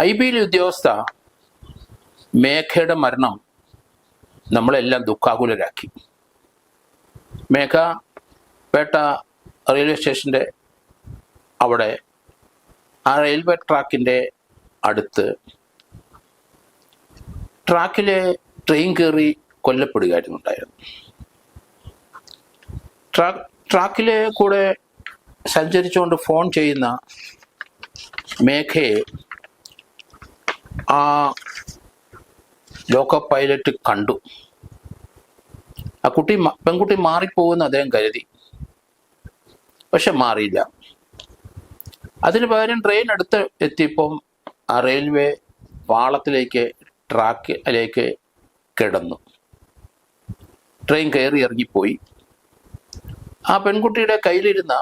IBയിലെ ഉദ്യോഗസ്ഥ മേഘയുടെ മരണം നമ്മളെല്ലാം ദുഃഖാകുലരാക്കി. മേഘ പേട്ട റെയിൽവേ സ്റ്റേഷൻ്റെ അവിടെ ആ റെയിൽവേ ട്രാക്കിൻ്റെ അടുത്ത് ട്രാക്കിലെ ട്രെയിൻ കയറി കൊല്ലപ്പെടുകയായിരുന്നു ഉണ്ടായിരുന്നു. ട്രാക്കിലെ കൂടെ സഞ്ചരിച്ചുകൊണ്ട് ഫോൺ ചെയ്യുന്ന മേഘയെ ആ ലോക്കോ പൈലറ്റ് കണ്ടു. ആ പെൺകുട്ടി മാറിപ്പോകുമെന്ന് അദ്ദേഹം കരുതി, പക്ഷെ മാറിയില്ല. അതിന് പകരം ട്രെയിൻ അടുത്ത് എത്തിയപ്പം ആ റെയിൽവേ പാളത്തിലേക്ക് ട്രാക്കിലേക്ക് കിടന്നു. ട്രെയിൻ കയറി ഇറങ്ങിപ്പോയി. ആ പെൺകുട്ടിയുടെ കയ്യിലിരുന്ന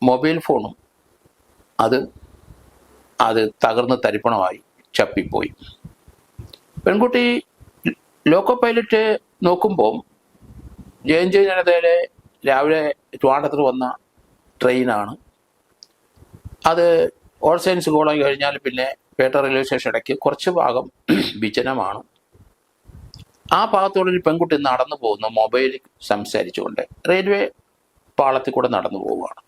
മൊബൈൽ ഫോണും അത് തകർന്ന് തരിപ്പണമായി ചപ്പിപ്പോയി. പെൺകുട്ടി ലോക്കോ പൈലറ്റ് നോക്കുമ്പോൾ JNJ ജനതയിലെ രാവിലെ ട്രിവാൻഡ്രത്ത് വന്ന ട്രെയിനാണ്. അത് ഓൾ സയൻസ് കോളേജ് കഴിഞ്ഞാൽ പിന്നെ പേട്ട റെയിൽവേ സ്റ്റേഷൻ ഇടയ്ക്ക് കുറച്ച് ഭാഗം വിജനമാണ്. ആ ഭാഗത്തോടെ ഒരു പെൺകുട്ടി നടന്നു പോകുന്നു, മൊബൈൽ സംസാരിച്ചുകൊണ്ട് റെയിൽവേ പാളത്തിൽ കൂടെ നടന്നു പോവുകയാണ്.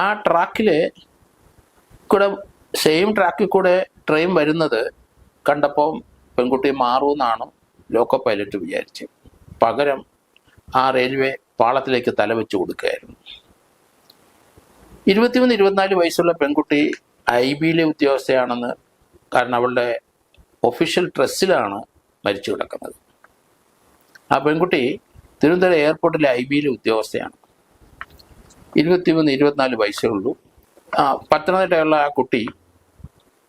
ആ ട്രാക്കിൽ കൂടെ സെയിം ട്രാക്കിൽ കൂടെ ട്രെയിൻ വരുന്നത് കണ്ടപ്പോൾ പെൺകുട്ടി മാറുമെന്നാണ് ലോക്കോ പൈലറ്റ് വിചാരിച്ചത്. പകരം ആ റെയിൽവേ പാളത്തിലേക്ക് തലവെച്ച് കൊടുക്കുകയായിരുന്നു. 23-24 വയസ്സുള്ള പെൺകുട്ടി IBയിലെ ഉദ്യോഗസ്ഥയാണെന്ന്, കാരണം അവളുടെ ഒഫീഷ്യൽ ഡ്രസ്സിലാണ് മരിച്ചു കിടക്കുന്നത്. ആ പെൺകുട്ടി തിരുവനന്തപുരം എയർപോർട്ടിലെ IBയിലെ ഉദ്യോഗസ്ഥയാണ്. 23-24 വയസ്സേ ഉള്ളൂ. പത്തനംതിട്ടയുള്ള ആ കുട്ടി,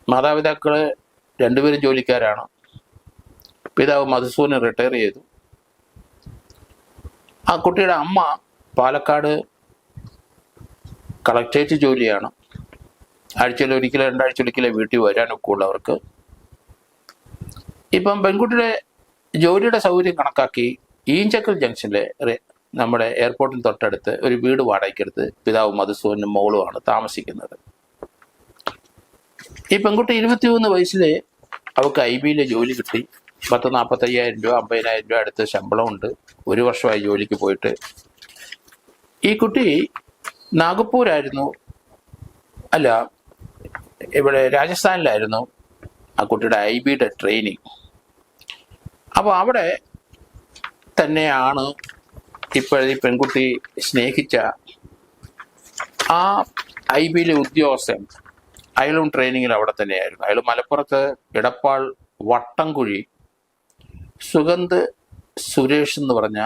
മാതാപിതാക്കൾ രണ്ടുപേരും ജോലിക്കാരാണ്. പിതാവ് മധുസൂദനൻ റിട്ടയർ ചെയ്തു. ആ കുട്ടിയുടെ അമ്മ പാലക്കാട് കളക്ടറേറ്റ് ജോലിയാണ്. ആഴ്ചയിൽ ഒരിക്കലും 2 ആഴ്ചയൊരിക്കലേ വീട്ടിൽ വരാനൊക്കെ ഉള്ളവർക്ക്. ഇപ്പം പെൺകുട്ടിയുടെ ജോലിയുടെ സൗകര്യം കണക്കാക്കി ഈഞ്ചക്കൽ ജംഗ്ഷനിലെ നമ്മുടെ എയർപോർട്ടിന് തൊട്ടടുത്ത് ഒരു വീട് വാടകയ്ക്കെടുത്ത് പിതാവ് മധുസൂദനും മോളുമാണ് താമസിക്കുന്നത്. ഈ പെൺകുട്ടി 23 വയസ്സിലെ അവൾക്ക് IBയിലെ ജോലി കിട്ടി. 45,000 രൂപ 50,000 രൂപ അടുത്ത് ശമ്പളമുണ്ട്. 1 വർഷമായി ജോലിക്ക് പോയിട്ട്. ഈ കുട്ടി നാഗപ്പൂരായിരുന്നു, അല്ല ഇവിടെ രാജസ്ഥാനിലായിരുന്നു ആ കുട്ടിയുടെ IBയുടെ ട്രെയിനിങ്. അപ്പോൾ അവിടെ തന്നെയാണ് ഇപ്പോഴീ പെൺകുട്ടി സ്നേഹിച്ച ആ IBയിലെ ഉദ്യോഗസ്ഥൻ. അയാളും ട്രെയിനിങ്ങിൽ അവിടെ തന്നെയായിരുന്നു. അയാൾ മലപ്പുറത്ത് ഇടപ്പാൾ വട്ടംകുഴി സുഗന്ധ് സുരേഷ് എന്ന് പറഞ്ഞ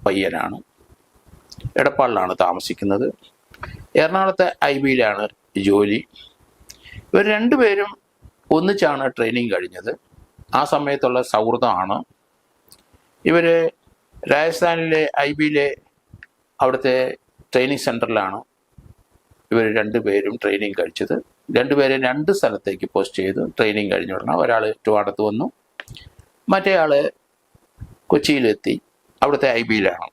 പയ്യനാണ്. എടപ്പാളിലാണ് താമസിക്കുന്നത്. എറണാകുളത്തെ IBയിലാണ് ജോലി. ഇവർ രണ്ടുപേരും ഒന്നിച്ചാണ് ട്രെയിനിങ് കഴിഞ്ഞത്. ആ സമയത്തുള്ള സൗഹൃദമാണ്. ഇവർ രാജസ്ഥാനിലെ IBയിലെ അവിടുത്തെ ട്രെയിനിങ് സെൻറ്ററിലാണ് ഇവർ രണ്ടുപേരും ട്രെയിനിങ് കഴിച്ചത്. രണ്ടുപേരെ 2 സ്ഥലത്തേക്ക് പോസ്റ്റ് ചെയ്തു. ട്രെയിനിങ് കഴിഞ്ഞു ഉടനെ ഒരാൾ ട്രിവാൻഡ്രത്ത് വന്നു, മറ്റേ ആൾ കൊച്ചിയിലെത്തി. അവിടുത്തെ IBയിലാണ്.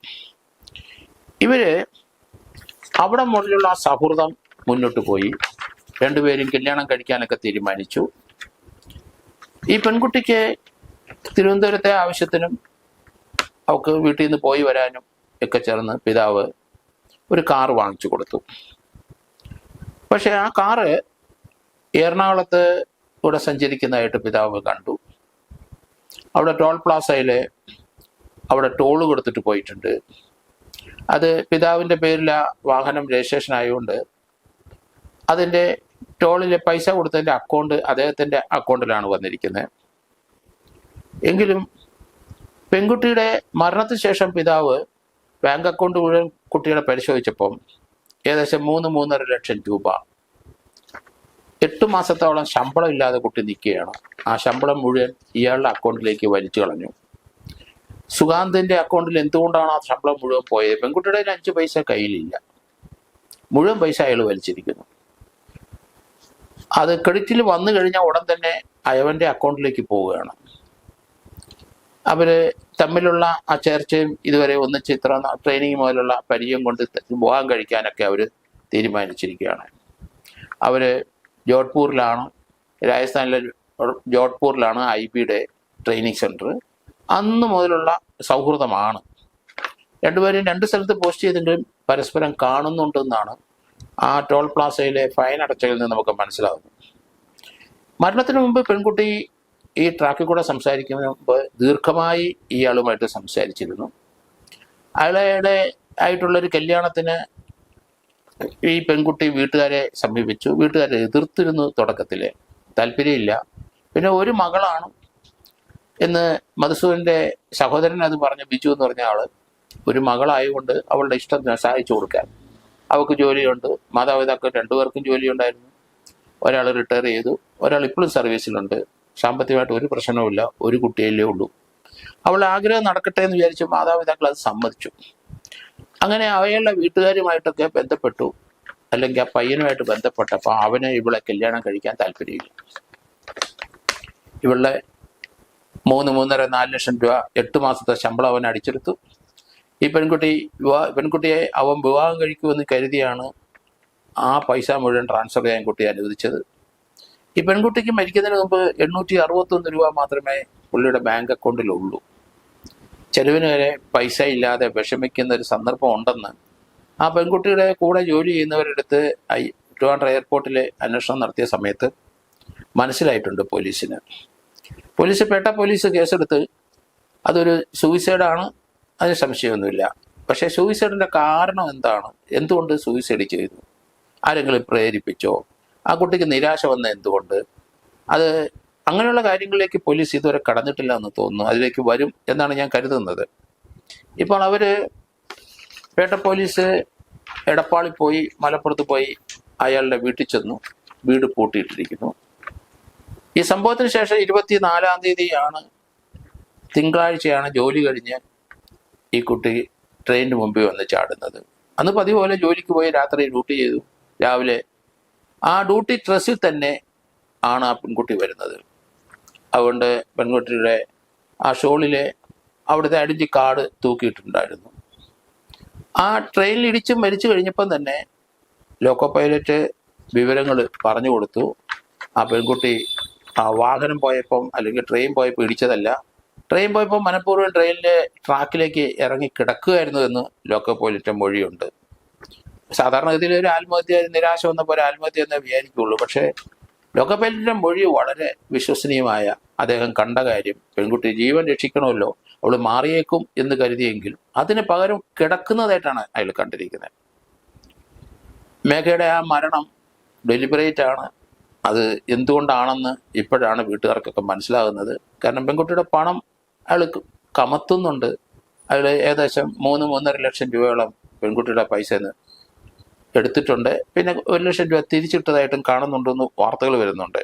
ഇവർ അവിടെ മുതലുള്ള സൗഹൃദം മുന്നോട്ട് പോയി. രണ്ടുപേരും കല്യാണം കഴിക്കാനൊക്കെ തീരുമാനിച്ചു. ഈ പെൺകുട്ടിക്ക് തിരുവനന്തപുരത്തെ ആവശ്യത്തിനും അവൾക്ക് വീട്ടിൽ നിന്ന് പോയി വരാനും ഒക്കെ ചേർന്ന് പിതാവ് ഒരു കാർ വാങ്ങിച്ചു കൊടുത്തു. പക്ഷെ ആ കാറ് എറണാകുളത്ത് കൂടെ സഞ്ചരിക്കുന്നതായിട്ട് പിതാവ് കണ്ടു. അവിടെ ടോൾ പ്ലാസയിൽ അവിടെ ടോള് കൊടുത്തിട്ട് പോയിട്ടുണ്ട്. അത് പിതാവിൻ്റെ പേരിൽ ആ വാഹനം രജിസ്ട്രേഷൻ ആയതുകൊണ്ട് അതിൻ്റെ ടോളിലെ പൈസ കൊടുത്തതിൻ്റെ അക്കൗണ്ട് അദ്ദേഹത്തിൻ്റെ അക്കൗണ്ടിലാണ് വന്നിരിക്കുന്നത്. എങ്കിലും പെൺകുട്ടിയുടെ മരണത്തിന് ശേഷം പിതാവ് ബാങ്ക് അക്കൗണ്ട് മുഴുവൻ കുട്ടികളെ പരിശോധിച്ചപ്പം ഏകദേശം 3-3.5 ലക്ഷം രൂപ, 8 മാസത്തോളം ശമ്പളം ഇല്ലാതെ കുട്ടി നിൽക്കുകയാണ്. ആ ശമ്പളം മുഴുവൻ ഇയാളുടെ അക്കൗണ്ടിലേക്ക് വലിച്ചു കളഞ്ഞു. സുഗാന്തിൻ്റെ അക്കൗണ്ടിൽ എന്തുകൊണ്ടാണ് ആ ശമ്പളം മുഴുവൻ പോയത്? പെൺകുട്ടിയുടെ 5 പൈസ കയ്യിലില്ല, മുഴുവൻ പൈസ അയാൾ വലിച്ചിരിക്കുന്നു. അത് ക്രെഡിറ്റിൽ വന്നു കഴിഞ്ഞാൽ ഉടൻ തന്നെ അയവൻ്റെ അക്കൗണ്ടിലേക്ക് പോവുകയാണ്. അവർ തമ്മിലുള്ള ആ ചർച്ചയും ഇതുവരെ ഒന്നിച്ച് ഇത്ര ട്രെയിനിങ് മുതലുള്ള പരിചയം കൊണ്ട് വിവാഹം കഴിക്കാനൊക്കെ അവർ തീരുമാനിച്ചിരിക്കുകയാണ്. അവർ ജോധ്പൂരിലാണ് രാജസ്ഥാനിലെ ജോധ്പൂരിലാണ് IBയുടെ ട്രെയിനിങ് സെൻറ്റർ. അന്ന് മുതലുള്ള സൗഹൃദമാണ്. രണ്ടുപേരും രണ്ട് സ്ഥലത്ത് പോസ്റ്റ് ചെയ്തെങ്കിലും പരസ്പരം കാണുന്നുണ്ടെന്നാണ് ആ ടോൾ പ്ലാസയിലെ ഫൈൻ അടച്ചതിൽ നിന്ന് നമുക്ക് മനസ്സിലാകുന്നത്. മരണത്തിന് മുമ്പ് പെൺകുട്ടി ഈ ട്രാക്കിൽ കൂടെ സംസാരിക്കുന്നതിന് മുമ്പ് ദീർഘമായി ഇയാളുമായിട്ട് സംസാരിച്ചിരുന്നു. അയാളുടെ ആയിട്ടുള്ളൊരു കല്യാണത്തിന് ഈ പെൺകുട്ടി വീട്ടുകാരെ സമീപിച്ചു. വീട്ടുകാരെ എതിർത്തിരുന്നു. തുടക്കത്തിൽ താല്പര്യമില്ല. പിന്നെ ഒരു മകളാണ് എന്ന് മധുസൂദൻ്റെ സഹോദരൻ അത് പറഞ്ഞ ബിജു എന്ന് പറഞ്ഞ ആള്, ഒരു മകളായതുകൊണ്ട് അവളുടെ ഇഷ്ടം സഹായിച്ചു കൊടുക്കാൻ. അവൾക്ക് ജോലിയുണ്ട്. മാതാപിതാക്കൾ രണ്ടുപേർക്കും ജോലിയുണ്ടായിരുന്നു. ഒരാൾ റിട്ടയർ ചെയ്തു, ഒരാൾ ഇപ്പോഴും സർവീസിലുണ്ട്. സാമ്പത്തികമായിട്ട് ഒരു പ്രശ്നവുമില്ല. ഒരു കുട്ടിയല്ലേ ഉള്ളൂ. അവളുടെ ആഗ്രഹം നടക്കട്ടെ എന്ന് വിചാരിച്ചു. മാതാപിതാക്കൾ അത് സമ്മതിച്ചു. അങ്ങനെ അവളുടെ വീട്ടുകാരുമായിട്ടൊക്കെ ബന്ധപ്പെട്ടു. അല്ലെങ്കിൽ ആ പയ്യനുമായിട്ട് ബന്ധപ്പെട്ടപ്പോൾ അവന് ഇവളെ കല്യാണം കഴിക്കാൻ താല്പര്യമില്ല. ഇവളുടെ 3-3.5-4 ലക്ഷം രൂപ 8 മാസത്തെ ശമ്പളം അവൻ അടിച്ചെടുത്തു. ഈ പെൺകുട്ടിയെ അവൻ വിവാഹം കഴിക്കുമെന്ന് കരുതിയാണ് ആ പൈസ മുഴുവൻ ട്രാൻസ്ഫർ ചെയ്യാൻ കുട്ടിയെ അനുവദിച്ചത്. ഈ പെൺകുട്ടിക്ക് മരിക്കുന്നതിന് മുമ്പ് 861 രൂപ മാത്രമേ പുള്ളിയുടെ ബാങ്ക് അക്കൗണ്ടിലുള്ളൂ. ചെലവിന് വരെ പൈസ ഇല്ലാതെ വിഷമിക്കുന്ന ഒരു സന്ദർഭം ഉണ്ടെന്ന് ആ പെൺകുട്ടിയുടെ കൂടെ ജോലി ചെയ്യുന്നവരെടുത്ത് ട്രിവാൻഡ്രം എയർപോർട്ടിൽ അന്വേഷണം നടത്തിയ സമയത്ത് മനസ്സിലായിട്ടുണ്ട് പോലീസിന്. പേട്ട പോലീസ് കേസെടുത്ത് അതൊരു സൂയിസൈഡാണ്, അതിന് സംശയമൊന്നുമില്ല. പക്ഷേ സൂയിസൈഡിൻ്റെ കാരണം എന്താണ്? എന്തുകൊണ്ട് സൂയിസൈഡ് ചെയ്തു? ആരെങ്കിലും പ്രേരിപ്പിച്ചോ? ആ കുട്ടിക്ക് നിരാശ വന്ന എന്തുകൊണ്ട്? അത് അങ്ങനെയുള്ള കാര്യങ്ങളിലേക്ക് പോലീസ് ഇതുവരെ കടന്നിട്ടില്ല എന്ന് തോന്നുന്നു. അതിലേക്ക് വരും എന്നാണ് ഞാൻ കരുതുന്നത്. ഇപ്പോൾ അവർ പേട്ട പോലീസ് എടപ്പാളിൽ പോയി, മലപ്പുറത്ത് പോയി അയാളുടെ വീട്ടിൽ ചെന്നു. വീട് പൂട്ടിയിട്ടിരിക്കുന്നു. ഈ സംഭവത്തിന് ശേഷം 24-ാം തീയതിയാണ്, തിങ്കളാഴ്ചയാണ് ജോലി കഴിഞ്ഞ് ഈ കുട്ടി ട്രെയിനിന് മുമ്പിൽ വന്ന് ചാടുന്നത്. അന്ന് പതിവ് പോലെ ജോലിക്ക് പോയി രാത്രി ഡ്യൂട്ടി ചെയ്തു. രാവിലെ ആ ഡ്യൂട്ടി ഡ്രസ്സിൽ തന്നെ ആണ് ആ പെൺകുട്ടി വരുന്നത്. അതുകൊണ്ട് പെൺകുട്ടിയുടെ ആ ഷോളിലെ അവിടുത്തെ ഐഡൻറ്റി കാർഡ് തൂക്കിയിട്ടുണ്ടായിരുന്നു. ആ ട്രെയിനിൽ ഇടിച്ച് മരിച്ചു കഴിഞ്ഞപ്പം തന്നെ ലോക്കോ പൈലറ്റ് വിവരങ്ങൾ പറഞ്ഞു കൊടുത്തു. ആ പെൺകുട്ടി ആ വാഹനം പോയപ്പം അല്ലെങ്കിൽ ട്രെയിൻ പോയപ്പോൾ ഇടിച്ചതല്ല, ട്രെയിൻ പോയപ്പോൾ മനഃപൂർവ്വം ട്രെയിനിലെ ട്രാക്കിലേക്ക് ഇറങ്ങി കിടക്കുകയായിരുന്നു എന്ന് ലോക്കോ പൈലറ്റ് മൊഴിയുണ്ട്. സാധാരണഗതിയിൽ ഒരു ആത്മഹത്യ, നിരാശ വന്നപ്പോൾ ഒരു ആത്മഹത്യ എന്നേ വിചാരിക്കുള്ളൂ. പക്ഷേ ലോക്കോ പൈലറ്റിൻ്റെ മൊഴി വളരെ വിശ്വസനീയമായ, അദ്ദേഹം കണ്ട കാര്യം, പെൺകുട്ടി ജീവൻ രക്ഷിക്കണമല്ലോ, അവൾ മാറിയേക്കും എന്ന് കരുതിയെങ്കിലും അതിന് പകരം കിടക്കുന്നതായിട്ടാണ് അയാൾ കണ്ടിരിക്കുന്നത്. മേഘയുടെ ആ മരണം ഡെലിബറേറ്റ് ആണ്. അത് എന്തുകൊണ്ടാണെന്ന് ഇപ്പോഴാണ് വീട്ടുകാർക്കൊക്കെ മനസ്സിലാകുന്നത്. കാരണം പെൺകുട്ടിയുടെ പണം അയാൾ കമത്തുന്നുണ്ട്. അയാൾ ഏകദേശം 3-3.5 ലക്ഷം രൂപയോളം പെൺകുട്ടിയുടെ പൈസ എടുത്തിട്ടുണ്ട്. പിന്നെ 1 ലക്ഷം രൂപ തിരിച്ചിട്ടതായിട്ടും കാണുന്നുണ്ടെന്ന് വാർത്തകൾ വരുന്നുണ്ട്.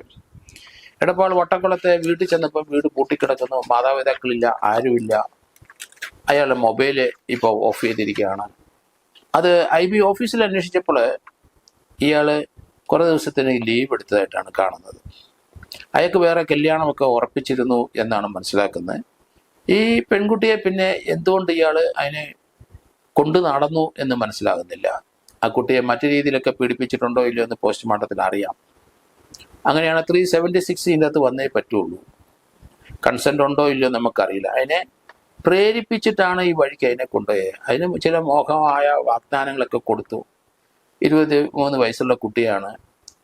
എടപ്പാൾ വട്ടക്കുളത്തെ വീട്ടിൽ ചെന്നപ്പോൾ വീട് പൂട്ടിക്കിടക്കുന്നു. മാതാപിതാക്കളില്ല, ആരുമില്ല. അയാളുടെ മൊബൈല് ഇപ്പോൾ ഓഫ് ചെയ്തിരിക്കുകയാണ്. അത് IB ഓഫീസിൽ അന്വേഷിച്ചപ്പോൾ ഇയാൾ കുറേ ദിവസത്തിന് ലീവ് എടുത്തതായിട്ടാണ് കാണുന്നത്. അയാൾക്ക് വേറെ കല്യാണമൊക്കെ ഉറപ്പിച്ചിരുന്നു എന്നാണ് മനസ്സിലാക്കുന്നത്. ഈ പെൺകുട്ടിയെ പിന്നെ എന്തുകൊണ്ട് ഇയാൾ അതിനെ കൊണ്ടു നടന്നു എന്ന് മനസ്സിലാകുന്നില്ല. ആ കുട്ടിയെ മറ്റു രീതിയിലൊക്കെ പീഡിപ്പിച്ചിട്ടുണ്ടോ ഇല്ലയോ എന്ന് പോസ്റ്റ്മോർട്ടത്തിൽ അറിയാം. അങ്ങനെയാണ് 376 ഇതിൻ്റെ അകത്ത് വന്നേ പറ്റുള്ളൂ. കൺസെൻ്റ് ഉണ്ടോ ഇല്ലയോ നമുക്കറിയില്ല. അതിനെ പ്രേരിപ്പിച്ചിട്ടാണ് ഈ വഴിക്ക് അതിനെ കൊണ്ടുപോയത്. അതിന് ചില മോഹമായ വാഗ്ദാനങ്ങളൊക്കെ കൊടുത്തു. 23 വയസ്സുള്ള കുട്ടിയാണ്.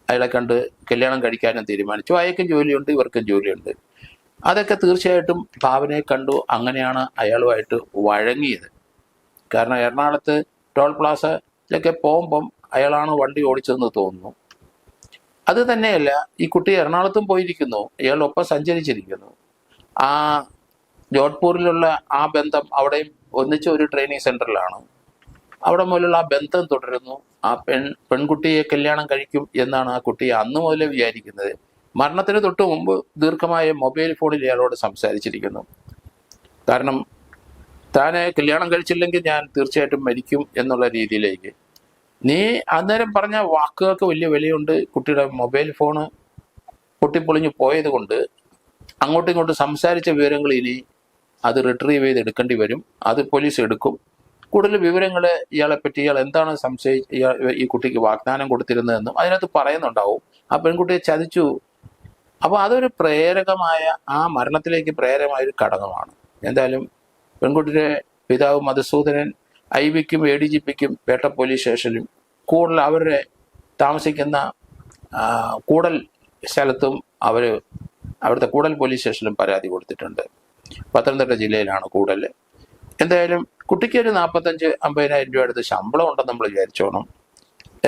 അയാളെ കണ്ട് കല്യാണം കഴിക്കാനും തീരുമാനിച്ചു. അയാൾക്കും ജോലിയുണ്ട്, ഇവർക്കും ജോലിയുണ്ട്. അതൊക്കെ തീർച്ചയായിട്ടും ഭാവനയെ കണ്ടു. അങ്ങനെയാണ് അയാളുമായിട്ട് വഴങ്ങിയത്. കാരണം എറണാകുളത്ത് ടോൾ പ്ലാസയിലൊക്കെ പോകുമ്പം അയാളാണ് വണ്ടി ഓടിച്ചതെന്ന് തോന്നുന്നു. അത് തന്നെയല്ല, ഈ കുട്ടി എറണാകുളത്തും പോയിരിക്കുന്നു, ഇയാളൊപ്പം സഞ്ചരിച്ചിരിക്കുന്നു. ആ ജോധ്പൂരിലുള്ള ആ ബന്ധം അവിടെയും ഒന്നിച്ച ഒരു ട്രെയിനിങ് സെൻറ്ററിലാണ്. അവിടെ മുതലുള്ള ആ ബന്ധം തുടരുന്നു. ആ പെൺകുട്ടിയെ കല്യാണം കഴിക്കും എന്നാണ് ആ കുട്ടി അന്ന് മുതലേ വിചാരിക്കുന്നത്. മരണത്തിന് തൊട്ട് മുമ്പ് ദീർഘമായ മൊബൈൽ ഫോണിൽ ഇയാളോട് സംസാരിച്ചിരിക്കുന്നു. കാരണം താനെ കല്യാണം കഴിച്ചില്ലെങ്കിൽ ഞാൻ തീർച്ചയായിട്ടും മരിക്കും എന്നുള്ള രീതിയിലേക്ക്. നീ അന്നേരം പറഞ്ഞ വാക്കുകൾക്ക് വലിയ വിലയുണ്ട്. കുട്ടിയുടെ മൊബൈൽ ഫോണ് പൊട്ടിപ്പൊളിഞ്ഞ് പോയത് കൊണ്ട് അങ്ങോട്ടും ഇങ്ങോട്ടും സംസാരിച്ച വിവരങ്ങൾ ഇനി അത് റിട്രീവ് ചെയ്ത് എടുക്കേണ്ടി വരും. അത് പോലീസ് എടുക്കും. കൂടുതൽ വിവരങ്ങൾ ഇയാളെപ്പറ്റി, ഇയാൾ എന്താണ് ഈ കുട്ടിക്ക് വാഗ്ദാനം കൊടുത്തിരുന്നതെന്നും അതിനകത്ത് പറയുന്നുണ്ടാവും. ആ പെൺകുട്ടിയെ ചതിച്ചു, അപ്പോൾ അതൊരു പ്രേരകമായ ആ മരണത്തിലേക്ക് പ്രേരകമായ ഒരു ഘടകമാണ്. എന്തായാലും പെൺകുട്ടിയുടെ പിതാവ് മധുസൂദനൻ IBക്കും ADGPക്കും പേട്ട പോലീസ് സ്റ്റേഷനിലും കൂടുതൽ അവരുടെ താമസിക്കുന്ന കൂടൽ സ്ഥലത്തും അവിടുത്തെ കൂടൽ പോലീസ് സ്റ്റേഷനിലും പരാതി കൊടുത്തിട്ടുണ്ട്. പത്തനംതിട്ട ജില്ലയിലാണ് കൂടൽ. എന്തായാലും കുട്ടിക്ക് ഒരു 45-50,000 രൂപ അടുത്ത് ശമ്പളം ഉണ്ടെന്ന് നമ്മൾ വിചാരിച്ചോണം.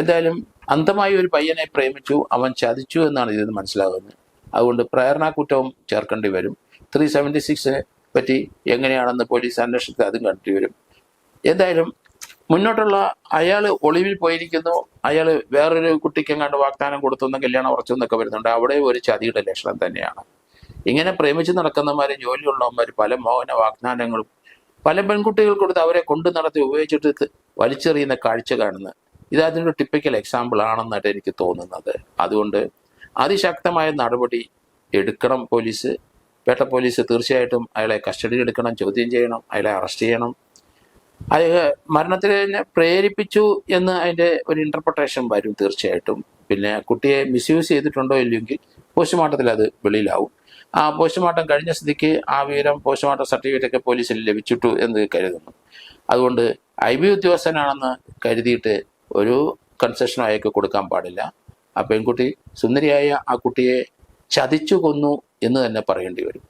എന്തായാലും അന്ധമായി ഒരു പയ്യനെ പ്രേമിച്ചു, അവൻ ചതിച്ചു എന്നാണ് ഇതിൽ നിന്ന് മനസ്സിലാകുന്നത്. അതുകൊണ്ട് പ്രേരണാകുറ്റവും ചേർക്കേണ്ടി വരും. 376 പറ്റി എങ്ങനെയാണെന്ന് പോലീസ് അന്വേഷണത്തിൽ അതും കണ്ടെത്തി വരും. എന്തായാലും മുന്നോട്ടുള്ള അയാൾ ഒളിവിൽ പോയിരിക്കുന്നു, അയാൾ വേറൊരു കുട്ടിക്ക് എങ്ങാണ്ട് വാഗ്ദാനം കൊടുത്തൊന്നും കല്യാണം ഉറച്ചെന്നൊക്കെ വരുന്നുണ്ട്. അവിടെ ഒരു ചതിയുടെ ലക്ഷണം തന്നെയാണ്. ഇങ്ങനെ പ്രേമിച്ച് നടക്കുന്നവന്മാർ, ജോലിയുള്ളവന്മാർ പല മോഹന വാഗ്ദാനങ്ങളും പല പെൺകുട്ടികൾ കൊടുത്ത് അവരെ കൊണ്ടു നടത്തി ഉപയോഗിച്ചിട്ട് വലിച്ചെറിയുന്ന കാഴ്ച കാണുന്നത് ഇത് അതിനൊരു ടിപ്പിക്കൽ എക്സാമ്പിൾ ആണെന്നായിട്ട് എനിക്ക് തോന്നുന്നത്. അതുകൊണ്ട് അതിശക്തമായ നടപടി എടുക്കണം പോലീസ്. പേട്ട പോലീസ് തീർച്ചയായിട്ടും അയാളെ കസ്റ്റഡിയിൽ എടുക്കണം, ചോദ്യം ചെയ്യണം, അയാളെ അറസ്റ്റ് ചെയ്യണം. അയാൾ മരണത്തിന് പ്രേരിപ്പിച്ചു എന്ന് അതിൻ്റെ ഒരു ഇൻ്റർപ്രിട്ടേഷൻ വരും തീർച്ചയായിട്ടും. പിന്നെ കുട്ടിയെ മിസ്യൂസ് ചെയ്തിട്ടുണ്ടോ ഇല്ലെങ്കിൽ പോസ്റ്റ്മോർട്ടത്തിൽ അത് വെളിയിലാവും. ആ പോസ്റ്റ്മോർട്ടം കഴിഞ്ഞ സ്ഥിതിക്ക് ആ വിവരം പോസ്റ്റ്മോർട്ടം സർട്ടിഫിക്കറ്റൊക്കെ പോലീസിൽ ലഭിച്ചിട്ടു എന്ന് കരുതുന്നു. അതുകൊണ്ട് IB ഉദ്യോഗസ്ഥനാണെന്ന് കരുതിയിട്ട് ഒരു കൺസെഷനും അയാൾക്ക് കൊടുക്കാൻ പാടില്ല. ആ പെൺകുട്ടി സുന്ദരിയായ ആ കുട്ടിയെ ചതിച്ചു കൊന്നു എന്ന് തന്നെ പറയേണ്ടി വരും.